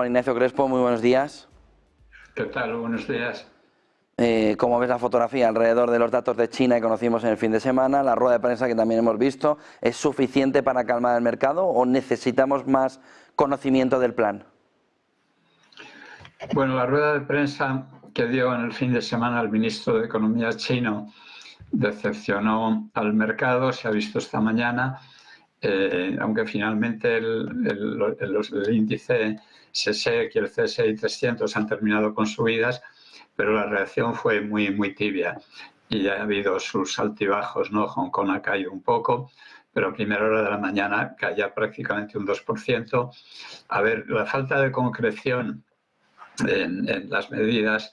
Juan Ignacio Crespo, muy buenos días. ¿Qué tal? Buenos días. Como ves la fotografía alrededor de los datos de China que conocimos en el fin de semana, la rueda de prensa que también hemos visto, ¿es suficiente para calmar el mercado o necesitamos más conocimiento del plan? Bueno, la rueda de prensa que dio en el fin de semana el ministro de Economía chino decepcionó al mercado, se ha visto esta mañana, aunque finalmente el índice SESEC y el CSI 300 han terminado con subidas, pero la reacción fue muy tibia y ha habido sus altibajos, ¿no? Hong Kong ha caído un poco, pero a primera hora de la mañana caía prácticamente un 2%. A ver, la falta de concreción en las medidas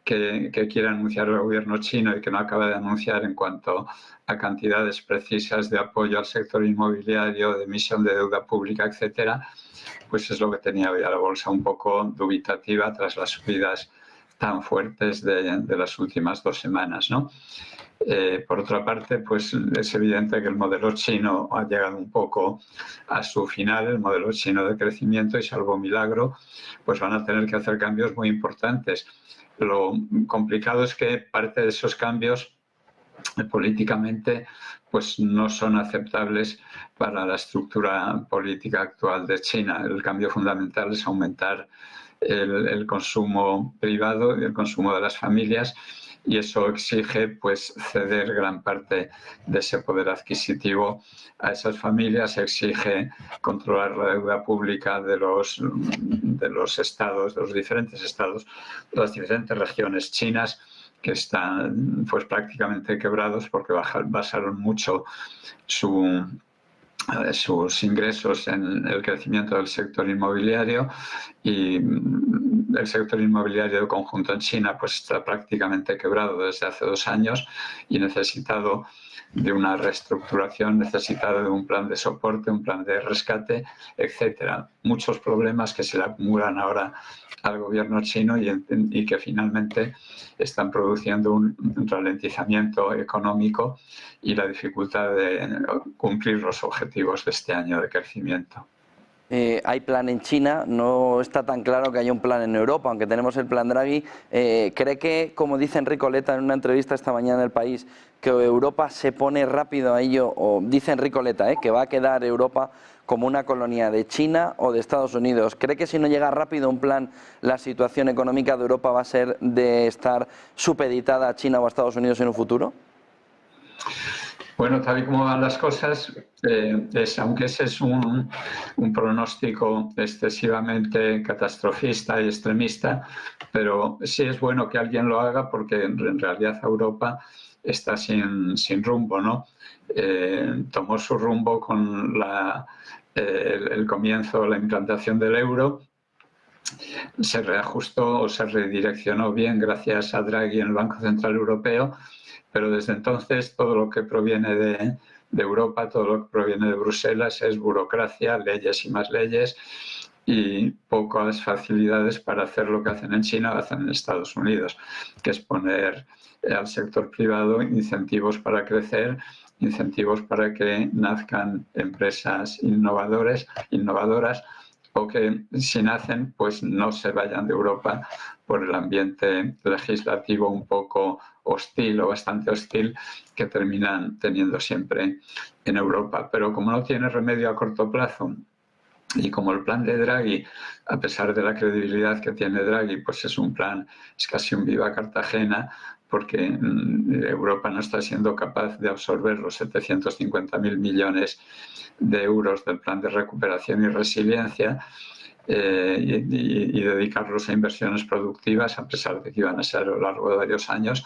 que quiere anunciar el gobierno chino y que no acaba de anunciar en cuanto a cantidades precisas de apoyo al sector inmobiliario, de emisión de deuda pública, etcétera, pues es lo que tenía hoy a la bolsa un poco dubitativa tras las subidas tan fuertes de las últimas 2 semanas, ¿no? Por otra parte, pues es evidente que el modelo chino ha llegado un poco a su final, el modelo chino de crecimiento, y salvo milagro, pues van a tener que hacer cambios muy importantes. Lo complicado es que parte de esos cambios políticamente pues no son aceptables para la estructura política actual de China. El cambio fundamental es aumentar el consumo privado y el consumo de las familias, y eso exige pues ceder gran parte de ese poder adquisitivo a esas familias, exige controlar la deuda pública de los estados, de los diferentes estados, de las diferentes regiones chinas, que están pues prácticamente quebrados porque basaron mucho sus ingresos en el crecimiento del sector inmobiliario, y el sector inmobiliario de conjunto en China pues está prácticamente quebrado desde hace 2 años y necesitado de una reestructuración, necesitado de un plan de soporte, un plan de rescate, etcétera. Muchos problemas que se le acumulan ahora al gobierno chino y que finalmente están produciendo un ralentizamiento económico y la dificultad de cumplir los objetivos de este año de crecimiento. Hay plan en China, no está tan claro que haya un plan en Europa, aunque tenemos el plan Draghi. ¿Cree que, como dice Enrico Letta en una entrevista esta mañana en El País, que Europa se pone rápido a ello, o dice Enrico Letta, que va a quedar Europa como una colonia de China o de Estados Unidos? ¿Cree que si no llega rápido un plan, la situación económica de Europa va a ser de estar supeditada a China o a Estados Unidos en un futuro? Bueno, tal y como van las cosas, aunque ese es un pronóstico excesivamente catastrofista y extremista, pero sí es bueno que alguien lo haga, porque en realidad Europa está sin rumbo, ¿no? Tomó su rumbo con el comienzo, la implantación del euro. Se reajustó o se redireccionó bien gracias a Draghi en el Banco Central Europeo, pero desde entonces todo lo que proviene de Europa, todo lo que proviene de Bruselas es burocracia, leyes y más leyes, y pocas facilidades para hacer lo que hacen en China o hacen en Estados Unidos, que es poner al sector privado incentivos para crecer, incentivos para que nazcan empresas innovadoras, o que si nacen pues no se vayan de Europa por el ambiente legislativo un poco hostil o bastante hostil que terminan teniendo siempre en Europa. Pero como no tiene remedio a corto plazo, y como el plan de Draghi, a pesar de la credibilidad que tiene Draghi, pues es un plan, es casi un viva Cartagena, porque Europa no está siendo capaz de absorber los 750.000 millones de euros del plan de recuperación y resiliencia, y dedicarlos a inversiones productivas, a pesar de que iban a ser a lo largo de varios años,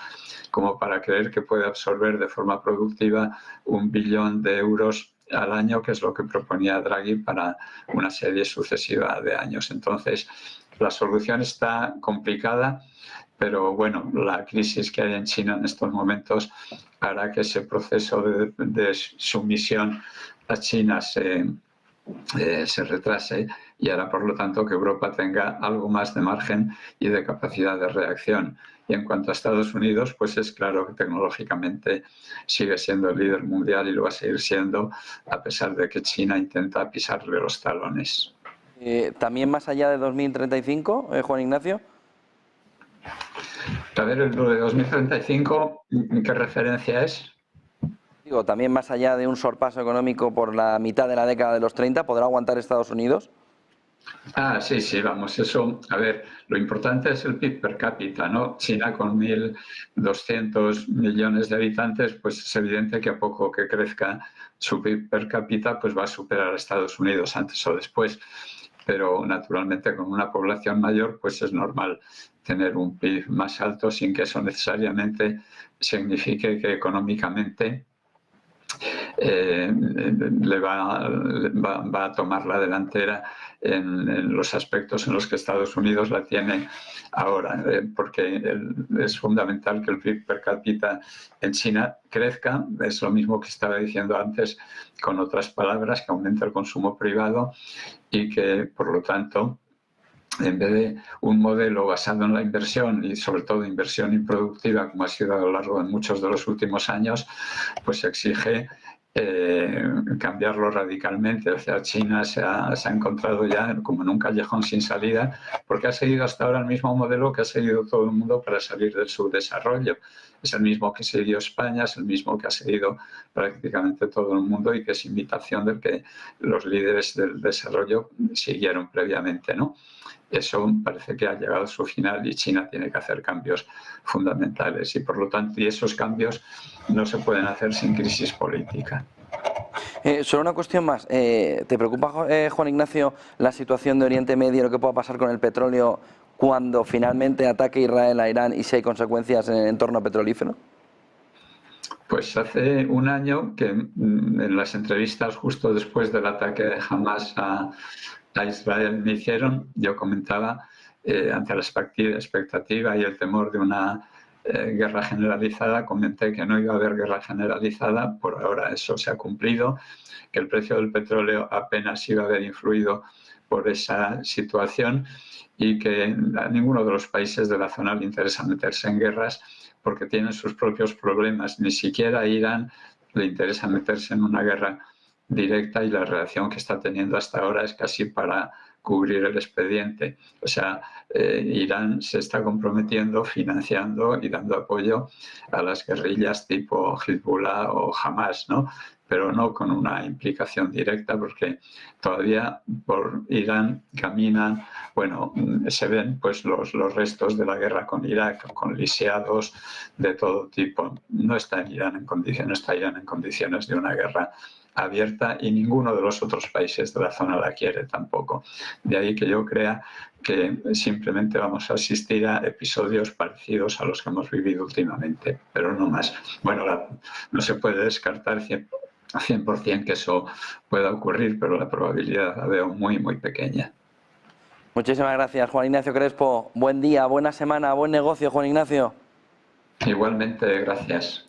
como para creer que puede absorber de forma productiva 1 billón de euros al año, que es lo que proponía Draghi para una serie sucesiva de años. Entonces, la solución está complicada, pero bueno, la crisis que hay en China en estos momentos hará que ese proceso de sumisión a China se retrase, y hará por lo tanto que Europa tenga algo más de margen y de capacidad de reacción. Y en cuanto a Estados Unidos, pues es claro que tecnológicamente sigue siendo el líder mundial y lo va a seguir siendo, a pesar de que China intenta pisarle los talones. ¿También más allá de 2035, Juan Ignacio? A ver, lo de 2035, ¿qué referencia es? Digo, ¿también más allá de un sorpaso económico por la mitad de la década de los 30, podrá aguantar Estados Unidos? Ah, sí, sí, vamos, eso, a ver, lo importante es el PIB per cápita, ¿no? China con 1.200 millones de habitantes, pues es evidente que a poco que crezca su PIB per cápita, pues va a superar a Estados Unidos antes o después. Pero naturalmente con una población mayor, pues es normal tener un PIB más alto sin que eso necesariamente signifique que económicamente va a tomar la delantera en los aspectos en los que Estados Unidos la tiene ahora, porque es fundamental que el PIB per cápita en China crezca. Es lo mismo que estaba diciendo antes, con otras palabras, que aumente el consumo privado y que, por lo tanto, en vez de un modelo basado en la inversión y sobre todo inversión improductiva, como ha sido a lo largo de muchos de los últimos años, pues se exige cambiarlo radicalmente. O sea, China se ha encontrado ya como en un callejón sin salida, porque ha seguido hasta ahora el mismo modelo que ha seguido todo el mundo para salir del subdesarrollo. Es el mismo que siguió España, es el mismo que ha seguido prácticamente todo el mundo y que es imitación del que los líderes del desarrollo siguieron previamente, ¿no? Eso parece que ha llegado a su final y China tiene que hacer cambios fundamentales y por lo tanto esos cambios no se pueden hacer sin crisis política. Solo una cuestión más. ¿Te preocupa, Juan Ignacio, la situación de Oriente Medio, lo que pueda pasar con el petróleo cuando finalmente ataque Israel a Irán y si hay consecuencias en el entorno petrolífero? Pues hace un año que en las entrevistas justo después del ataque de Hamas a Israel me hicieron, yo comentaba ante la expectativa y el temor de una guerra generalizada, comenté que no iba a haber guerra generalizada, por ahora eso se ha cumplido, que el precio del petróleo apenas iba a haber influido por esa situación y que a ninguno de los países de la zona le interesa meterse en guerras porque tienen sus propios problemas. Ni siquiera a Irán le interesa meterse en una guerra directa y la reacción que está teniendo hasta ahora es casi para cubrir el expediente. O sea, Irán se está comprometiendo, financiando y dando apoyo a las guerrillas tipo Hezbollah o Hamas, ¿no? Pero no con una implicación directa, porque todavía por Irán caminan, bueno, se ven pues los restos de la guerra con Irak, con lisiados de todo tipo. No está Irán en condiciones de una guerra abierta y ninguno de los otros países de la zona la quiere tampoco. De ahí que yo crea que simplemente vamos a asistir a episodios parecidos a los que hemos vivido últimamente, pero no más. Bueno, no se puede descartar 100% que eso pueda ocurrir, pero la probabilidad la veo muy, muy pequeña. Muchísimas gracias, Juan Ignacio Crespo. Buen día, buena semana, buen negocio, Juan Ignacio. Igualmente, gracias.